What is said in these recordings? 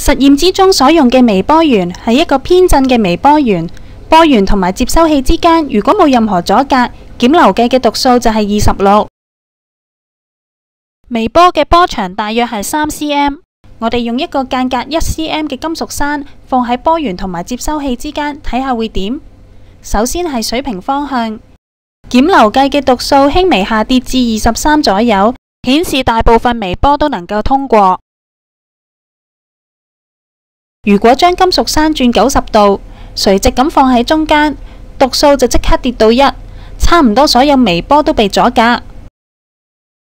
實驗之中所用嘅微波源係一個偏振嘅微波源，波源同埋接收器之間如果冇任何阻隔，檢流計嘅讀數就係26。微波嘅波長大約係3cm，我哋用一個間隔1cm嘅金屬栓放喺波源同埋接收器之間，睇下會點。首先係水平方向，檢流計嘅讀數輕微下跌至23左右，顯示大部分微波都能夠通過。如果將金屬栓轉90度，垂直咁放喺中間，讀數就即刻跌到1，差唔多所有微波都被阻隔。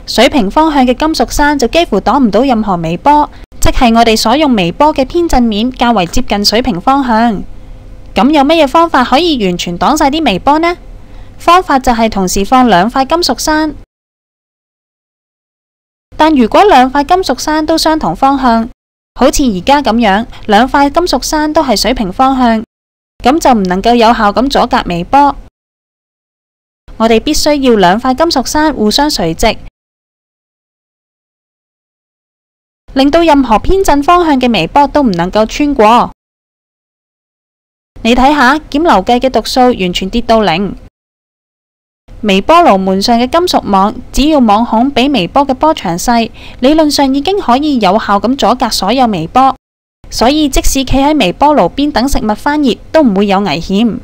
水平方向嘅金屬栓就幾乎擋唔到任何微波，即係我哋所用微波嘅偏振面較為接近水平方向。咁有乜嘢方法可以完全擋晒啲微波呢？方法就係同時放2塊金屬栓，但如果2塊金屬栓都相同方向，好似而家咁樣，2塊金屬栓都係水平方向，咁就唔能夠有效咁阻隔微波。我哋必須要2塊金屬栓互相垂直，令到任何偏振方向嘅微波都唔能夠穿過。你睇下，檢流計嘅讀數完全跌到0。微波爐門上嘅金屬網，只要網孔比微波嘅波長細，理論上已經可以有效咁阻隔所有微波，所以即使企喺微波爐邊等食物翻熱，都唔會有危險。